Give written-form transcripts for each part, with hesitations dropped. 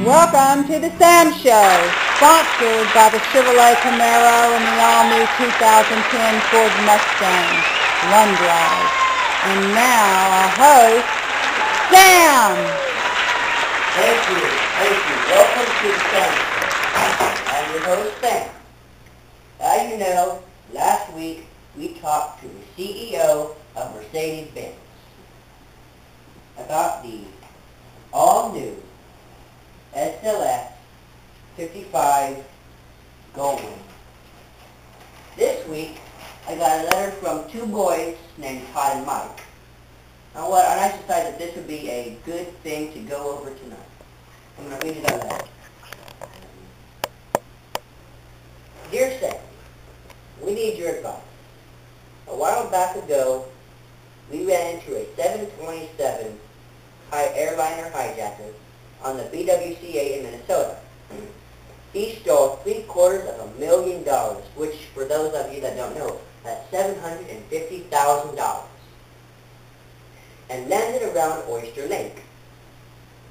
Welcome to the Sam Show, sponsored by the Chevrolet Camaro and the all-new 2010 Ford Mustang, One Drive. And now, our host, Sam. Thank you. Welcome to the Sam Show. I'm your host, Sam. As you know, last week we talked to the CEO of Mercedes-Benz about the all-new SLS 55 Goldwing. This week, I got a letter from two boys named Todd and Mike. And I decided that this would be a good thing to go over tonight. I'm going to read it out loud. Dear Sam, we need your advice. A while back ago, we ran into a 727 airliner hijacker on the BWCA in Minnesota. He stole $750,000, which, for those of you that don't know, that's $750,000, and landed around Oyster Lake.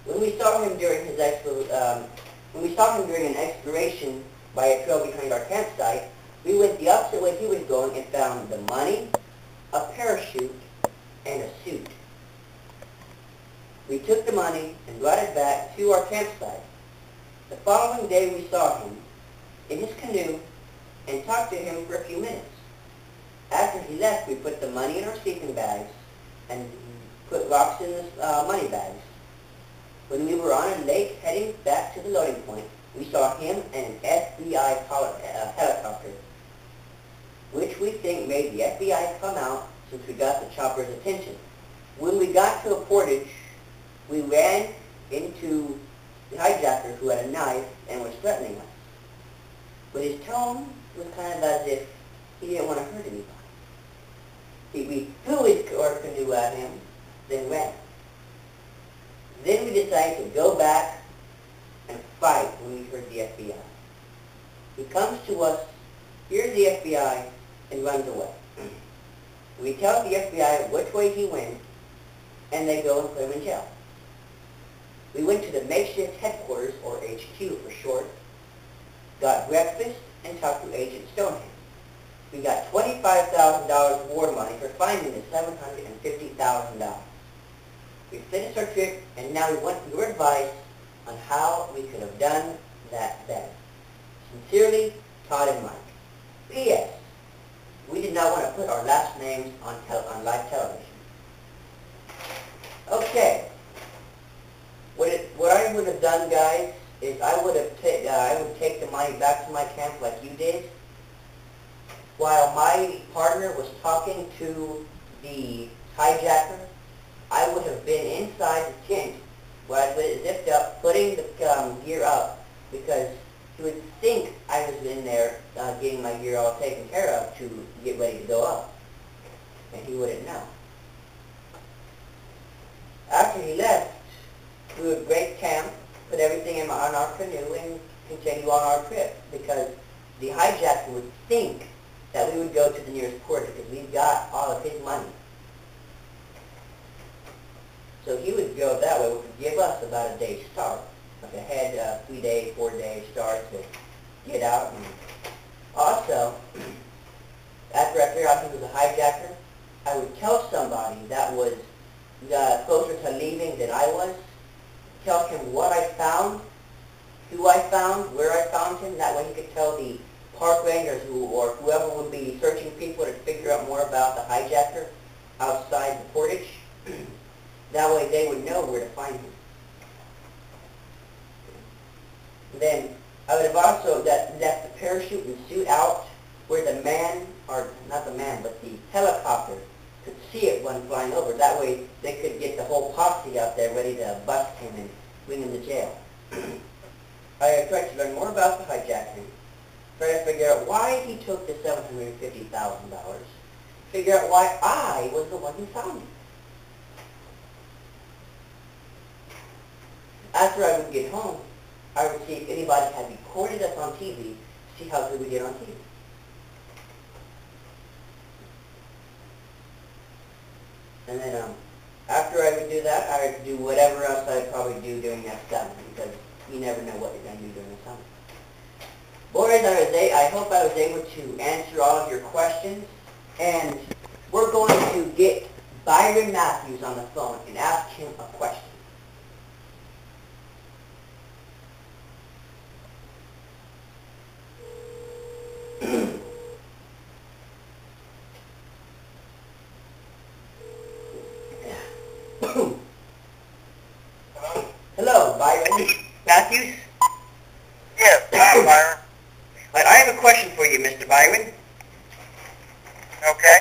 When we saw him during an exploration by a trail behind our campsite, we went the opposite way he was going and found the money, a parachute, and a suit. We took the money and brought it back to our campsite. The following day we saw him in his canoe and talked to him for a few minutes. After he left, we put the money in our sleeping bags and put rocks in the money bags. When we were on a lake heading back to the loading point, we saw him and an FBI helicopter, which we think made the FBI come out since we got the chopper's attention. When we got to a portage, we ran into the hijacker who had a knife and was threatening us. But his tone was kind of as if he didn't want to hurt anybody. We threw his canoe at him, then ran. Then we decided to go back and fight when we heard the FBI. He comes to us, hears the FBI, and runs away. We tell the FBI which way he went, and they go and put him in jail. We went to the makeshift headquarters, or HQ for short, got breakfast, and talked to Agent Stoneham. We got $25,000 reward money for finding the $750,000. We finished our trip, and now we want your advice on how we could have done that better. Sincerely, Todd and Mike. P.S. We did not want to put our last names on live television. Okay. What I would have done, guys, is I would take the money back to my camp like you did. While my partner was talking to the hijacker, I would have been inside the tent where I was zipped up, putting the gear up, because he would think I was in there getting my gear all taken care of to get ready to go up, and he wouldn't know. After he left, we would break camp, put everything on our canoe, and continue on our trip, because the hijacker would think that we would go to the nearest port because we got all of his money. So he would go that way, which would give us about a day's start, like a 3-day, 4-day start to get out. And also, after I figured out he was a hijacker, I would tell somebody that was closer to leaving than I was, tell him what I found, who I found, where I found him. That way he could tell the park rangers or whoever would be searching people to figure out more about the hijacker outside the portage. That way they would know where to find him. Then I would have also left the parachute and suit out where the man, or not the man, but the helicopter could see it when flying over. That way they could get the whole posse out there ready to bust him and bring him to jail. I tried to learn more about the hijacking, try to figure out why he took the $750,000, figure out why I was the one who found him. After I would get home, I would see if anybody had recorded us on TV, see how good we did on TV. And then after I would do that, I would do whatever else I'd probably do during that summer, because You never know what you're going to do during the summer. Boys, I hope I was able to answer all of your questions, and we're going to get Byron Matthews on the phone and ask him a question. Hello, Byron Matthews? Yes, Byron. Right, I have a question for you, Mr. Byron. Okay.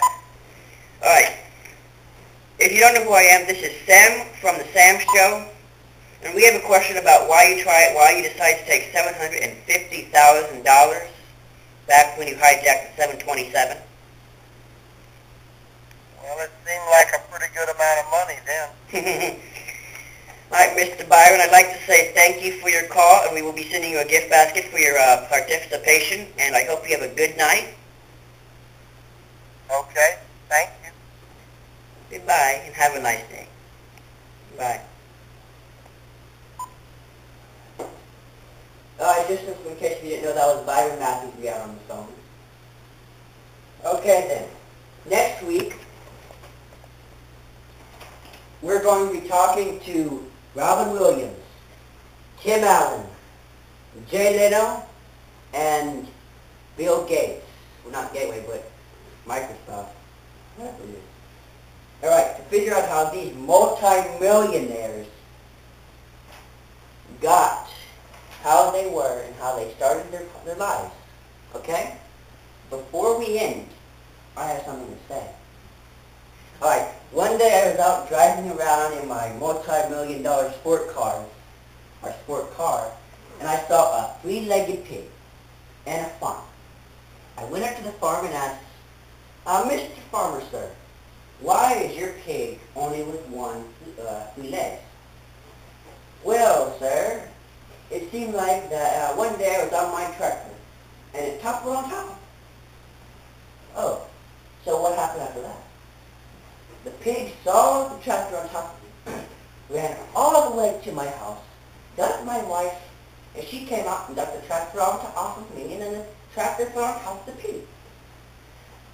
All right. If you don't know who I am, this is Sam from the Sam Show, and we have a question about why you decided to take $750,000 back when you hijacked the 727. Well, it seemed like a pretty good amount of money then. All right, Mr. Byron, I'd like to say thank you for your call, and we will be sending you a gift basket for your participation, and I hope you have a good night. Okay, thank you. Goodbye, and have a nice day. Bye. Just in case you didn't know, that was Byron Matthews we had on the phone. Okay then, next week, we're going to be talking to Robin Williams, Tim Allen, Jay Leno, and Bill Gates. Well, not Gateway, but Microsoft. Whatever it is. All right, to figure out how these multi-millionaires got how they were and how they started their lives. Okay? Before we end, I have something to say. All right, one day I was out driving around in my multi-million-dollar sport car, and I saw a three-legged pig and a farm. I went up to the farm and asked, Mr. Farmer, sir, why is your pig only with three legs? Well, sir, it seemed like that one day I was on my tractor, and it toppled on top of me. Oh, so what happened after that? The pig saw the tractor on top of me, ran all the way to my house, got my wife, and she came out and got the tractor off of me, and then the tractor fell on top of the pig.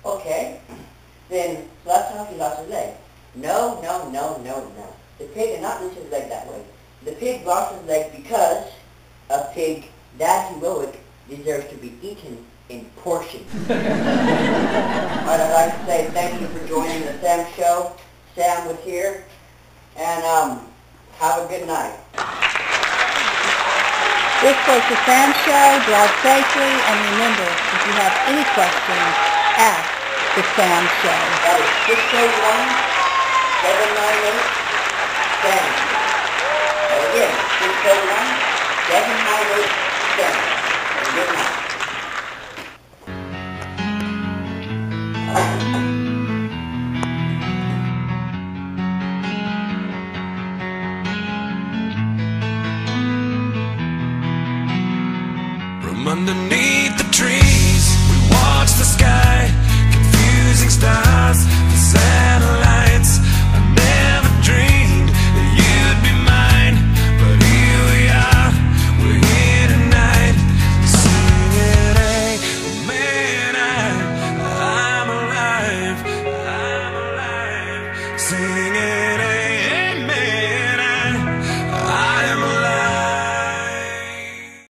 Okay, then so that's how he lost his leg. No. The pig did not lose his leg that way. The pig lost his leg because a pig that heroic deserves to be eaten in portions. I'd like to say thank you for joining the Sam Show. Sam was here, and have a good night. This was the Sam Show. Drive safely, and remember, if you have any questions, ask the Sam Show. That is 601-798-SAM. And again, 601-798-SAM. And good night. From underneath the trees, we watch the sky, confusing stars, the satellites. I never dreamed that you'd be mine, but here we are, we're here tonight, singing, hey, man, I'm alive, singing,